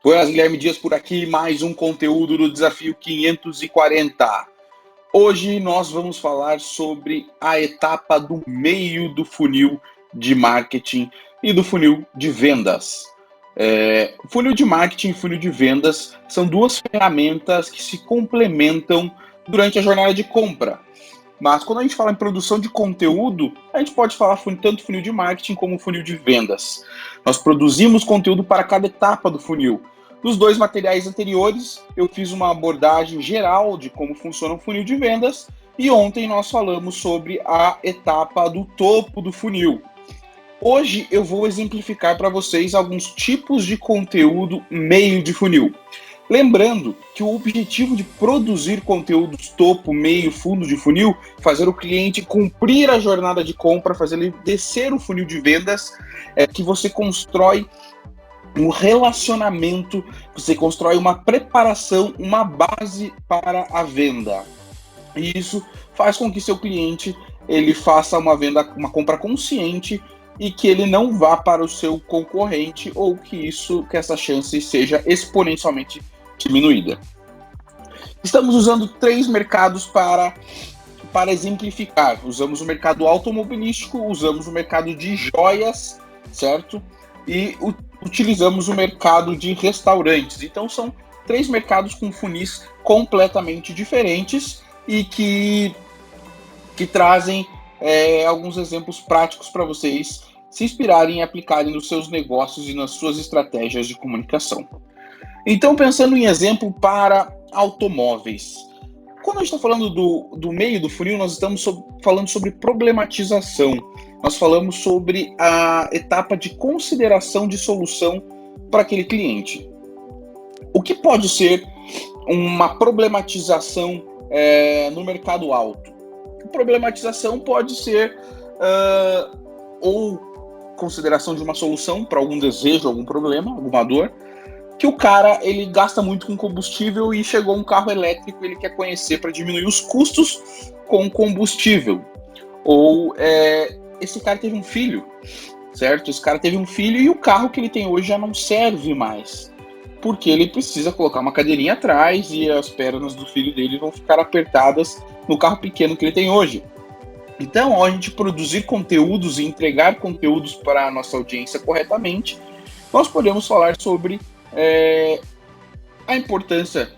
Buenas, Guilherme Dias por aqui, mais um conteúdo do Desafio 540. Hoje nós vamos falar sobre a etapa do meio do funil de marketing e do funil de vendas. Funil de marketing e funil de vendas são duas ferramentas que se complementam durante a jornada de compra. Mas quando a gente fala em produção de conteúdo, a gente pode falar tanto funil de marketing como funil de vendas. Nós produzimos conteúdo para cada etapa do funil. Nos dois materiais anteriores, eu fiz uma abordagem geral de como funciona o funil de vendas e ontem nós falamos sobre a etapa do topo do funil. Hoje eu vou exemplificar para vocês alguns tipos de conteúdo meio de funil. Lembrando que o objetivo de produzir conteúdos topo, meio, fundo de funil, fazer o cliente cumprir a jornada de compra, fazer ele descer o funil de vendas, é que você constrói um relacionamento, você constrói uma preparação, uma base para a venda. E isso faz com que seu cliente ele faça uma compra consciente e que ele não vá para o seu concorrente ou que essa chance seja exponencialmente diminuída. Estamos usando 3 mercados para exemplificar. Usamos o mercado automobilístico, usamos o mercado de joias, certo? E utilizamos o mercado de restaurantes. Então são 3 mercados com funis completamente diferentes e que trazem alguns exemplos práticos para vocês se inspirarem e aplicarem nos seus negócios e nas suas estratégias de comunicação. Então, pensando em exemplo para automóveis. Quando a gente está falando do meio do funil, nós estamos falando sobre problematização. Nós falamos sobre a etapa de consideração de solução para aquele cliente. O que pode ser uma problematização no mercado auto? A problematização pode ser ou consideração de uma solução para algum desejo, algum problema, alguma dor, que o cara ele gasta muito com combustível e chegou um carro elétrico e ele quer conhecer para diminuir os custos com combustível. Ou esse cara teve um filho, certo? Esse cara teve um filho e o carro que ele tem hoje já não serve mais, porque ele precisa colocar uma cadeirinha atrás e as pernas do filho dele vão ficar apertadas no carro pequeno que ele tem hoje. Então, ao a gente produzir conteúdos e entregar conteúdos para a nossa audiência corretamente, nós podemos falar sobre a importância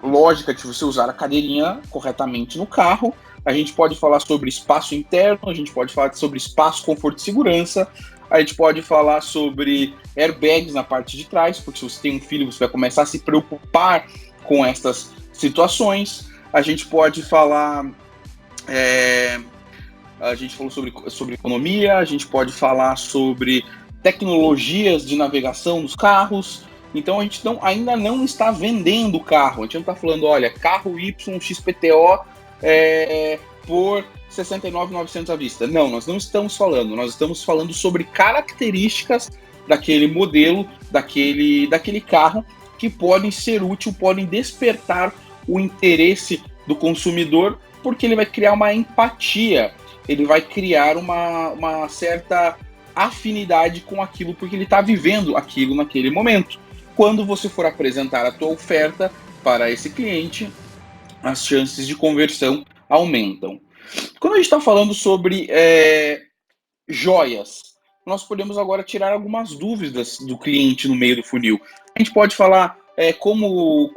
lógica de você usar a cadeirinha corretamente no carro. A gente pode falar sobre espaço interno, a gente pode falar sobre espaço, conforto e segurança, a gente pode falar sobre airbags na parte de trás, porque se você tem um filho, você vai começar a se preocupar com essas situações. A gente pode falar... a gente falou sobre economia, a gente pode falar sobre tecnologias de navegação nos carros. Então a gente ainda não está vendendo o carro. A gente não está falando, olha, carro Y XPTO por R$ 69.900 à vista. Não, nós não estamos falando. Nós estamos falando sobre características daquele modelo, daquele carro, que podem ser úteis, podem despertar o interesse do consumidor, porque ele vai criar uma empatia, ele vai criar uma certa afinidade com aquilo, porque ele está vivendo aquilo naquele momento. Quando você for apresentar a tua oferta para esse cliente, as chances de conversão aumentam. Quando a gente está falando sobre joias, nós podemos agora tirar algumas dúvidas do cliente no meio do funil. A gente pode falar como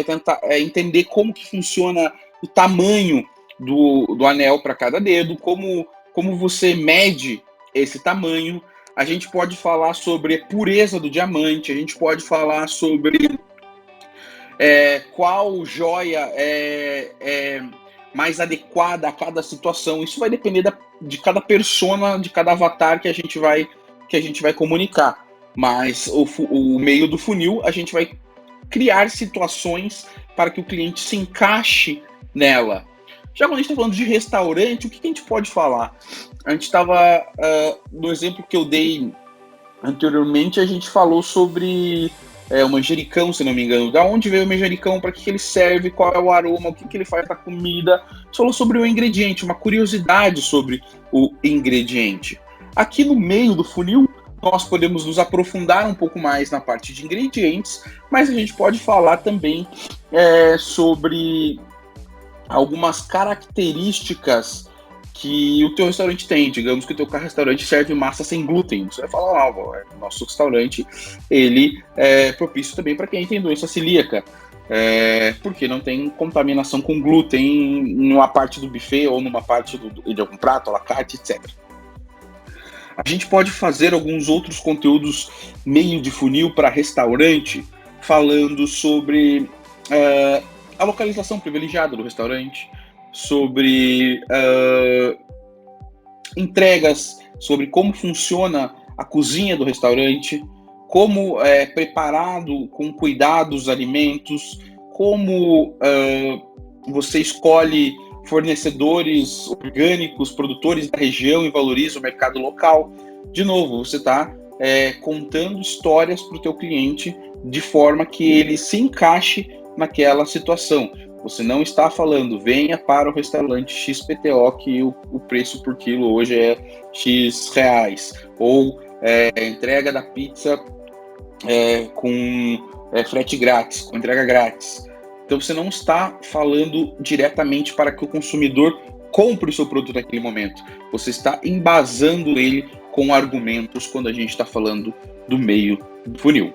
tentar entender como que funciona o tamanho do anel para cada dedo, como você mede esse tamanho. A gente pode falar sobre a pureza do diamante, a gente pode falar sobre qual joia é mais adequada a cada situação. Isso vai depender de cada persona, de cada avatar que a gente vai comunicar. Mas o meio do funil, a gente vai criar situações para que o cliente se encaixe nela. Já quando a gente está falando de restaurante, o que a gente pode falar? A gente estava, no exemplo que eu dei anteriormente, a gente falou sobre o manjericão, se não me engano. Da onde veio o manjericão, para que ele serve, qual é o aroma, o que ele faz para a comida. A gente falou sobre o ingrediente, uma curiosidade sobre o ingrediente. Aqui no meio do funil, nós podemos nos aprofundar um pouco mais na parte de ingredientes, mas a gente pode falar também sobre algumas características que o teu restaurante tem. Digamos que o teu restaurante serve massa sem glúten. Você vai falar, nosso restaurante ele é propício também para quem tem doença celíaca, porque não tem contaminação com glúten numa parte do buffet ou numa parte de algum prato, à la carte, etc. A gente pode fazer alguns outros conteúdos meio de funil para restaurante, falando sobre a localização privilegiada do restaurante, sobre entregas, sobre como funciona a cozinha do restaurante, como é preparado com cuidado os alimentos, como você escolhe fornecedores orgânicos, produtores da região e valoriza o mercado local. De novo, você está contando histórias para o teu cliente de forma que ele se encaixe naquela situação. Você não está falando, venha para o restaurante XPTO que o preço por quilo hoje é X reais, ou entrega da pizza com frete grátis, com entrega grátis. Então você não está falando diretamente para que o consumidor compre o seu produto naquele momento. Você está embasando ele com argumentos quando a gente está falando do meio do funil.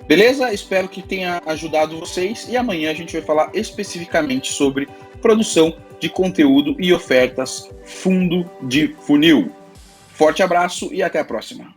Beleza? Espero que tenha ajudado vocês e amanhã a gente vai falar especificamente sobre produção de conteúdo e ofertas fundo de funil. Forte abraço e até a próxima.